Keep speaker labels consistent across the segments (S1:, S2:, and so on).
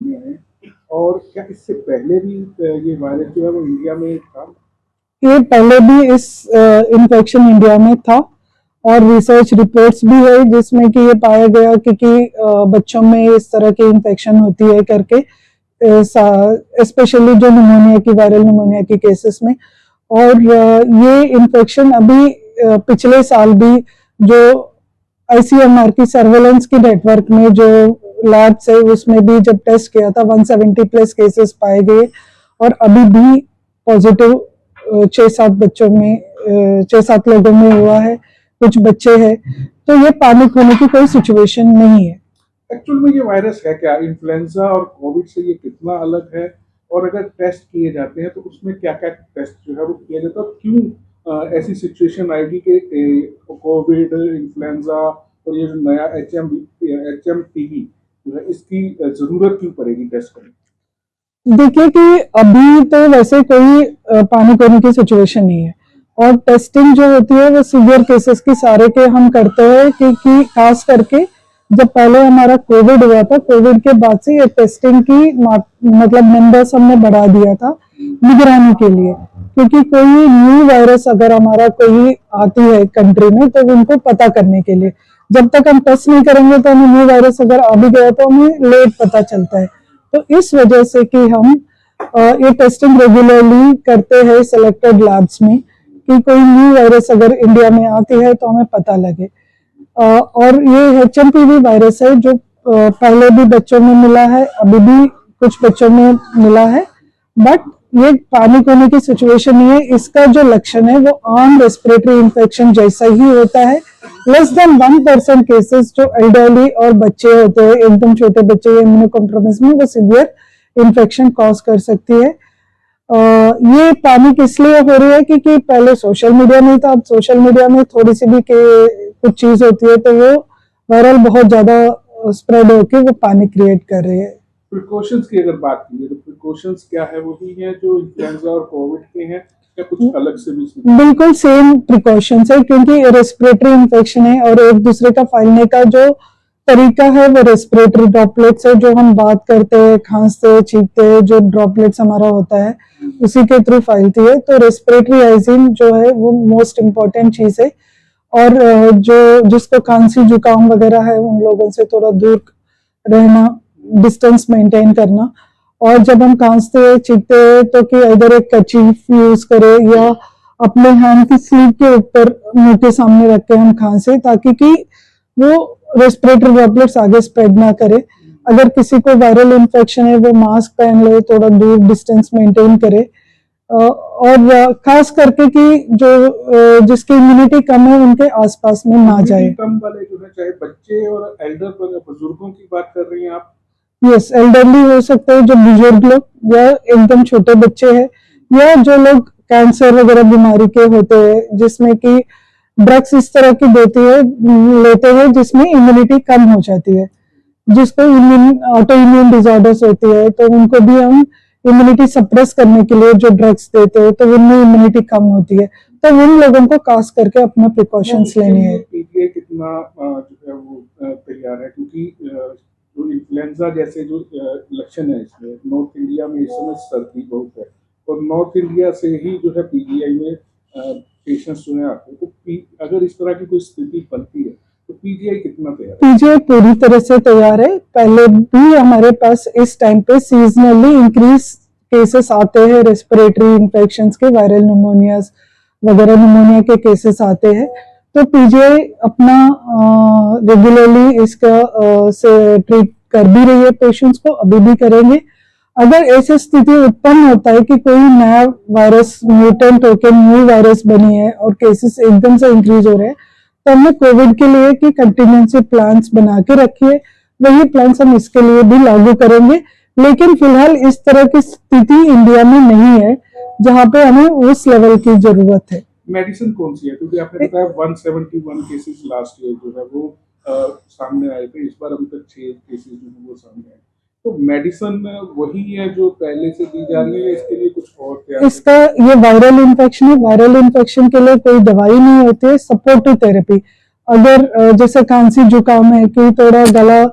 S1: सामने आए, और क्या इससे पहले भी ये वायरस जो है वो इंडिया में था?
S2: ये पहले भी इस इन्फेक्शन इंडिया में था और रिसर्च रिपोर्ट्स भी है जिसमें कि ये पाया गया कि बच्चों में इस तरह की इन्फेक्शन होती है करके, स्पेशली जो निमोनिया की, वायरल निमोनिया की केसेस में। और ये इन्फेक्शन अभी पिछले साल भी जो आईसीएमआर की सर्वेलेंस की नेटवर्क में जो लैब्स है उसमें भी जब टेस्ट किया था 170 प्लस केसेस पाए गए, और अभी भी पॉजिटिव 6-7 बच्चों में 6-7 लोगों में हुआ है, कुछ बच्चे हैं, तो ये पैनिक होने की कोई सिचुएशन नहीं है।
S1: एक्चुअल में ये वायरस है क्या? इन्फ्लुएंजा और कोविड से ये कितना अलग है? और अगर टेस्ट किए जाते हैं तो उसमें क्या-क्या टेस्ट जो है वो किया जाता है, और क्यों ऐसी सिचुएशन आएगी कि कोविड, इन्फ्लुएंजा और ये जो नया एचएमपीवी जो है इसकी ज़रूरत क्यों पड़ेगी टेस्ट करने की?
S2: देखिए कि अभी तो वैसे कोई पैनिक होने की सिचुएशन नहीं है, और टेस्टिंग जो होती है वो सीवियर केसेस की सारे के हम करते हैं, क्योंकि खास करके जब पहले हमारा कोविड हुआ था, कोविड के बाद से ये टेस्टिंग की मतलब नंबर्स हमने बढ़ा दिया था निगरानी के लिए, क्योंकि कोई न्यू वायरस अगर हमारा कोई आती है कंट्री में तो उनको पता करने के लिए, जब तक हम टेस्ट नहीं करेंगे तो हमें न्यू वायरस अगर आ भी गया तो हमें लेट पता चलता है। तो इस वजह से कि हम ये टेस्टिंग रेगुलरली करते हैं सिलेक्टेड लैब्स में, कि कोई न्यू वायरस अगर इंडिया में आती है तो हमें पता लगे। और ये एचएमपीवी वायरस है जो पहले भी बच्चों में मिला है, अभी भी कुछ बच्चों में मिला है, बट ये पैनिक होने की सिचुएशन नहीं है। इसका जो लक्षण है वो आम रेस्पिरेटरी इन्फेक्शन जैसा ही होता है। लेस देन 1% केसेस जो एल्डरली और बच्चे होते हैं, एकदम छोटे बच्चे या इम्यूनोकॉम्प्रोमाइज में, वो सीवियर इन्फेक्शन कॉज कर सकती है। ये पैनिक इसलिए हो रही है क्योंकि पहले सोशल मीडिया नहीं था, अब सोशल मीडिया में थोड़ी सी भी कुछ चीज होती है तो वो वायरल बहुत ज्यादा स्प्रेड होकर वो पैनिक क्रिएट कर रही है।
S1: प्रिकॉशंस की अगर बात की तो प्रिकॉशंस क्या है? वही है जो इन्फ्लुएंजा और कोविड के हैं, या कुछ अलग से भी?
S2: बिल्कुल सेम प्रिकॉशंस है, क्योंकि रेस्पिरेटरी इन्फेक्शन है और एक दूसरे का फैलने का जो तरीका है वो रेस्पिरेटरी ड्रॉपलेट्स है, जो हम बात करते हैं, खांसते छींकते हैं, जो ड्रॉपलेट्स हमारा होता है उसी के थ्रू फैलती है। तो रेस्पिरेटरी हाइजीन जो है वो मोस्ट इम्पोर्टेंट चीज है, और जो जिसको खांसी जुकाम वगैरह है उन लोगों से थोड़ा दूर रहना, डिस्टेंस मेंटेन करना। और जब हम खांसते छींकते हैं तो कि इधर एक कर्चीफ यूज करे या अपने हैंड की स्लीव के ऊपर मुंह के सामने रख के हम खांसे, ताकि कि वो रेस्पिरेटरी ड्रॉपलेट्स आगे स्प्रेड ना करे। अगर किसी को वायरल इन्फेक्शन है वो मास्क पहन ले, थोड़ा दूर डिस्टेंस मेंटेन करे, और खास करके कि जो जिसकी इम्यूनिटी कम है उनके आसपास में ना जाए।
S1: कम वाले जो है, चाहे बच्चे और एल्डर बुजुर्गों की बात कर रही हैं आप?
S2: यस, एल्डरली हो सकते हैं, जो बुजुर्ग लोग या एकदम छोटे बच्चे हैं, या जो लोग कैंसर वगैरह बीमारी के होते हैं जिसमें कि ड्रग्स इस तरह की लेते हैं जिसमें इम्यूनिटी कम हो जाती है, जिसको ऑटो इम्यून डिसऑर्डर्स होती है, तो उनको भी हम इम्यूनिटी सप्रेस करने के लिए जो ड्रग्स देते हैं तो उनमें इम्यूनिटी कम होती है, तो उन लोगों को खास करके अपना प्रिकॉशंस लेने हैं।
S1: पीजीआई कितना जो है वो तैयार है? क्योंकि जो इन्फ्लुएंजा जैसे जो लक्षण है इसमें, नॉर्थ इंडिया में इस समय सर्दी बहुत है, और नॉर्थ इंडिया से ही जो है पीजीआई में पेशेंट्स जो है आते हैं, तो अगर इस तरह की कोई स्थिति बनती है तो पीजीआई कितना तैयार है?
S2: पीजीआई पूरी तरह से तैयार है। पहले भी हमारे पास इस टाइम पे सीजनली इंक्रीज केसेस आते हैं रेस्पिरेटरी इन्फेक्शंस के, वायरल निमोनियाज वगैरह निमोनिया के केसेस आते हैं, तो पीजीआई अपना रेगुलरली इसका से ट्रीट कर भी रही है पेशेंट्स को, अभी भी करेंगे। अगर ऐसी स्थिति उत्पन्न होता है कि कोई नया वायरस म्यूटेंट होकर न्यू वायरस बनी है और केसेस एकदम से इंक्रीज हो रहे हैं, तो हमने कोविड के लिए कि कंटिजेंसी प्लान्स बना के रखिए, वही प्लान्स हम इसके लिए भी लागू करेंगे। लेकिन फिलहाल इस तरह की स्थिति इंडिया में नहीं है जहां पे हमें उस लेवल की जरूरत है।
S1: मेडिसिन कौन सी है? क्योंकि आपने बताया 171 केसेस लास्ट ईयर जो है वो सामने आए थे, इस बार अभी तक 6 केसेस जो है वो सामने आए, तो मेडिसिन वही है जो पहले से दी जा रही है, इसके लिए कुछ और क्या?
S2: इसका ये वायरल इन्फेक्शन है, वायरल इन्फेक्शन के लिए कोई दवाई नहीं होती है, सपोर्टिव थेरेपी। अगर जैसे खांसी जुकाम है कि थोड़ा गला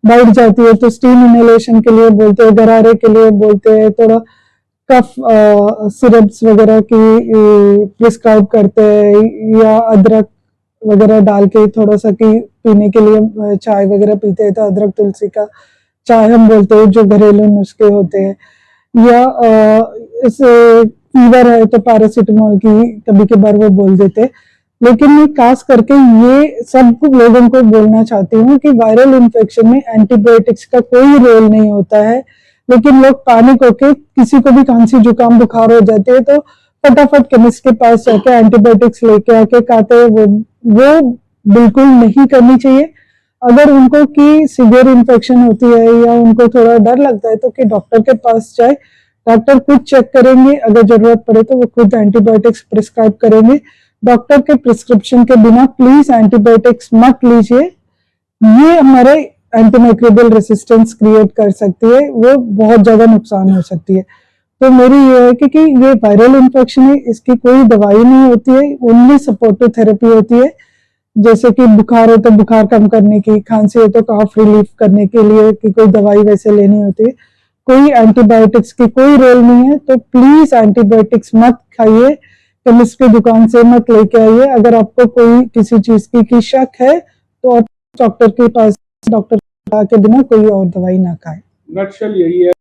S2: बैठ जाती है तो स्टीम इनहेलेशन के लिए बोलते हैं, गरारे के लिए बोलते हैं, थोड़ा कफ सिरप्स वगैरह की प्रिस्क्राइब करते हैं, या अदरक वगैरह डाल के थोड़ा सा कि पीने के लिए चाय वगैरह पीते हैं तो अदरक तुलसी का चाय हम बोलते हैं, जो घरेलू नुस्खे होते हैं। या इस फीवर है तो पैरासिटामोल की कभी कभार वो बोल देते हैं। लेकिन मैं खास करके ये सब लोगों को बोलना चाहती हूँ कि वायरल इन्फेक्शन में एंटीबायोटिक्स का कोई रोल नहीं होता है। लेकिन लोग पैनिक होके, किसी को भी खांसी जुकाम बुखार हो जाती है तो फटाफट केमिस्ट के पास जाके एंटीबायोटिक्स लेके आके खाते हैं। वो बिल्कुल नहीं करनी चाहिए। अगर उनको की सीवियर इन्फेक्शन होती है या उनको थोड़ा डर लगता है तो कि डॉक्टर के पास जाए, डॉक्टर खुद चेक करेंगे, अगर जरूरत पड़े तो वो खुद एंटीबायोटिक्स प्रिस्क्राइब करेंगे। डॉक्टर के प्रिस्क्रिप्शन के बिना प्लीज एंटीबायोटिक्स मत लीजिए, ये हमारे एंटीमाइक्रोबियल रेसिस्टेंस क्रिएट कर सकती है, वो बहुत ज्यादा नुकसान हो सकती है। तो मेरी ये है कि ये वायरल इन्फेक्शन है, इसकी कोई दवाई नहीं होती है, ओनली सपोर्टिव थेरेपी होती है। जैसे कि बुखार है तो बुखार कम करने की, खांसी है तो कफ रिलीफ करने के लिए कि कोई दवाई वैसे लेनी होती है। कोई एंटीबायोटिक्स की कोई रोल नहीं है, तो प्लीज एंटीबायोटिक्स मत खाइए, केमिस्ट की दुकान से मत लेके आइए। अगर आपको कोई किसी चीज की शक है तो आप डॉक्टर के पास, डॉक्टर के बिना कोई और दवाई ना खाएं।
S1: नटशल यही है।